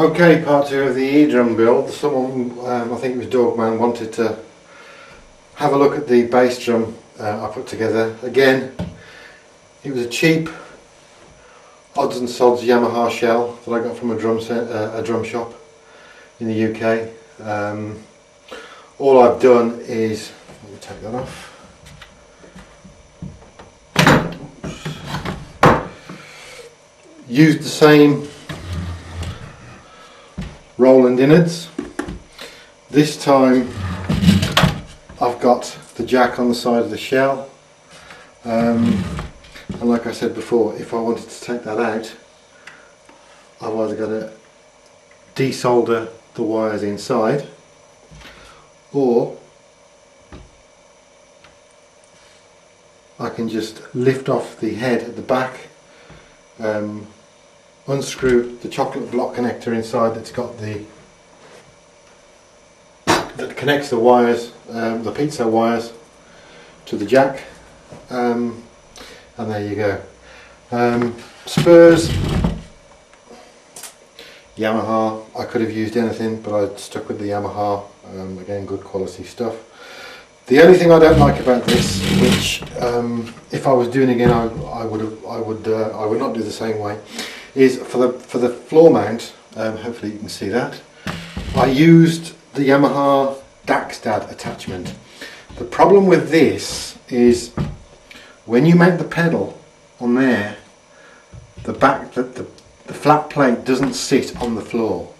Okay, part two of the E-drum build. Someone, I think it was Dogman, wanted to have a look at the bass drum I put together. Again, it was a cheap odds and sods Yamaha shell that I got from a drum shop in the UK. All I've done is, let me take that off. Used the same Roland innards. This time I've got the jack on the side of the shell, and like I said before, if I wanted to take that out, I've either got to desolder the wires inside, or I can just lift off the head at the back, unscrew the chocolate block connector inside that connects the wires, the piezo wires to the jack, and there you go. Spurs, Yamaha. I could have used anything, but I stuck with the Yamaha. Again, good quality stuff. The only thing I don't like about this, which if I was doing it again, I would not do the same way, is for the floor mount. Hopefully you can see that. I used the Yamaha DAC-STAD attachment. The problem with this is when you mount the pedal on there, the flat plate doesn't sit on the floor.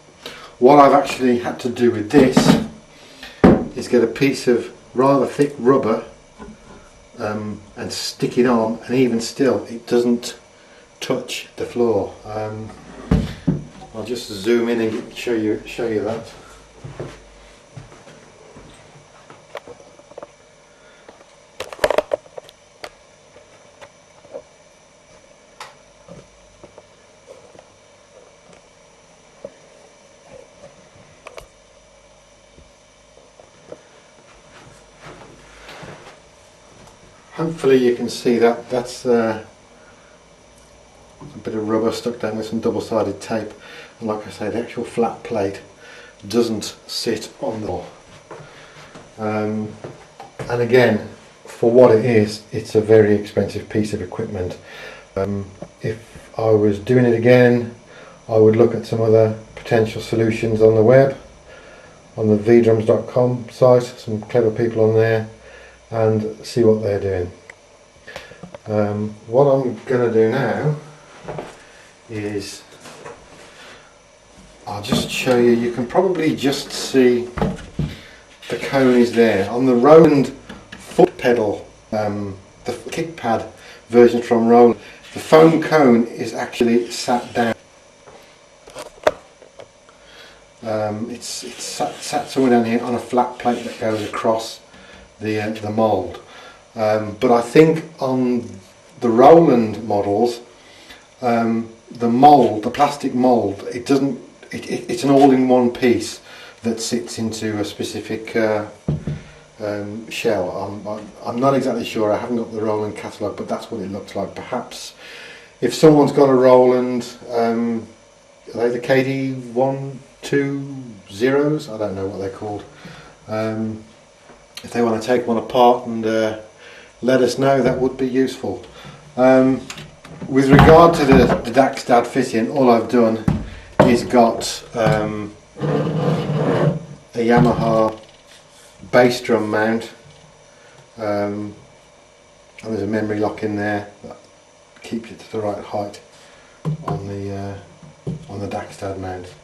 What I've actually had to do with this is get a piece of rather thick rubber and stick it on, and even still it doesn't touch the floor. I'll just zoom in and show you that. Hopefully you can see that. That's a bit of rubber stuck down with some double-sided tape, and like I say, the actual flat plate doesn't sit on the floor. And again, for what it is, it's a very expensive piece of equipment. If I was doing it again, I would look at some other potential solutions on the web, on the vdrums.com site, some clever people on there, and see what they're doing. What I'm going to do now is I'll just show you. You can probably just see the cone is there on the Roland foot pedal, the kick pad version from Roland. The foam cone is actually sat down. It's sat somewhere down here on a flat plate that goes across the mould, but I think on the Roland models, the mould, the plastic mould, it doesn't. It's an all-in-one piece that sits into a specific shell. I'm not exactly sure. I haven't got the Roland catalogue, but that's what it looks like. Perhaps if someone's got a Roland, are they the KD120s? I don't know what they're called. If they want to take one apart and let us know, that would be useful. With regard to the DAC-STAD fitting, all I've done is got a Yamaha bass drum mount, and there's a memory lock in there that keeps it to the right height on the DAC-STAD mount.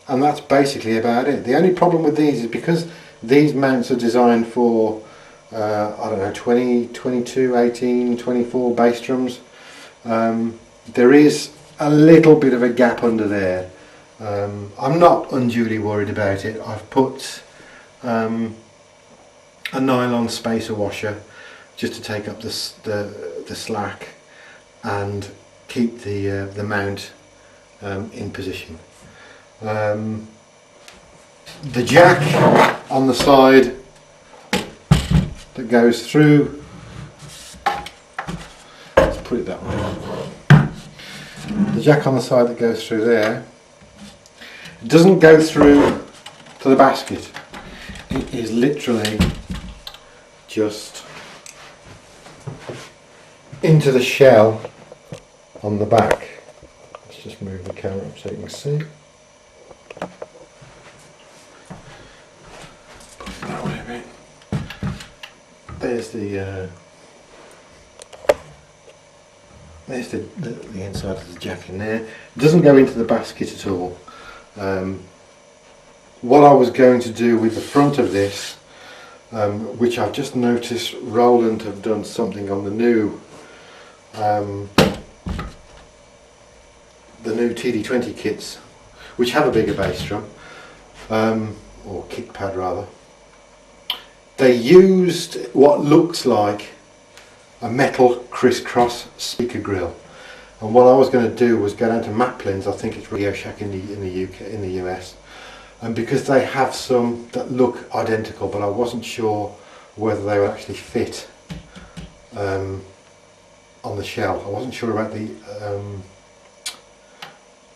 And that's basically about it. The only problem with these is because these mounts are designed for I don't know, 20, 22, 18, 24 bass drums. There is a little bit of a gap under there. I'm not unduly worried about it. I've put a nylon spacer washer just to take up the slack and keep the mount in position. The jack on the side that goes through, let's put it that way, the jack on the side that goes through there, it doesn't go through to the basket. It is literally just into the shell on the back. Let's just move the camera up so you can see. That way a bit. There's the inside of the jack in there. It doesn't go into the basket at all. What I was going to do with the front of this, which I've just noticed Roland have done something on the new TD20 kits, which have a bigger bass drum, or kick pad rather. They used what looks like a metal crisscross speaker grill, and what I was going to do was go down to Maplin's, I think it's Radio Shack in the UK, in the US, and because they have some that look identical, but I wasn't sure whether they would actually fit on the shell. I wasn't sure about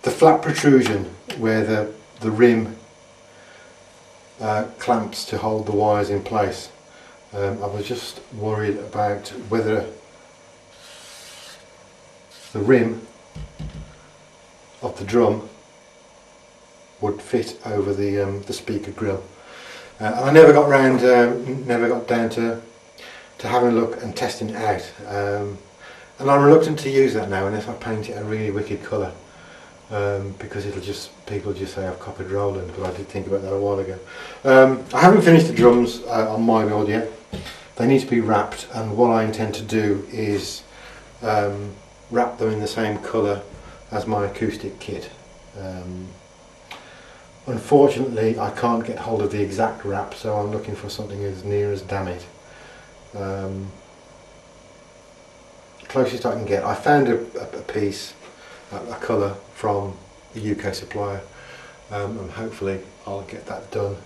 the flat protrusion where the rim clamps to hold the wires in place. I was just worried about whether the rim of the drum would fit over the speaker grill. And I never got down to having a look and testing it out. And I'm reluctant to use that now unless I paint it a really wicked colour. Because people just say I've copied Roland, but I did think about that a while ago. I haven't finished the drums on my build yet. They need to be wrapped, and what I intend to do is wrap them in the same colour as my acoustic kit. Unfortunately, I can't get hold of the exact wrap, so I'm looking for something as near as damn it. Closest I can get. I found a piece, a colour from a UK supplier, and hopefully I'll get that done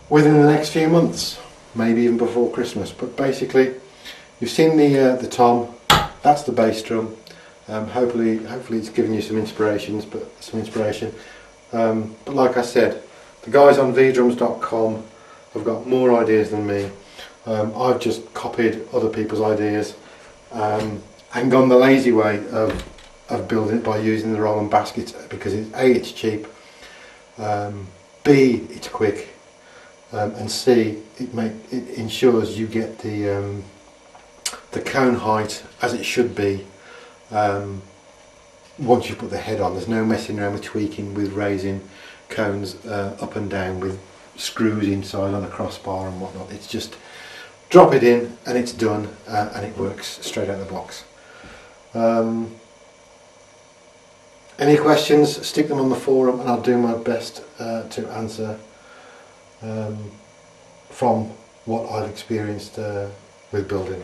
within the next few months, maybe even before Christmas. But basically, you've seen the tom. That's the bass drum. Hopefully it's given you some inspiration. But like I said, the guys on vdrums.com have got more ideas than me. I've just copied other people's ideas and gone the lazy way of building it by using the Roland basket, because it's cheap, B, it's quick, and C, it ensures you get the cone height as it should be once you put the head on. There's no messing around with tweaking, with raising cones up and down with screws inside on a crossbar and whatnot. It's just drop it in and it's done, and it works straight out of the box. Any questions, stick them on the forum and I'll do my best to answer from what I've experienced with building.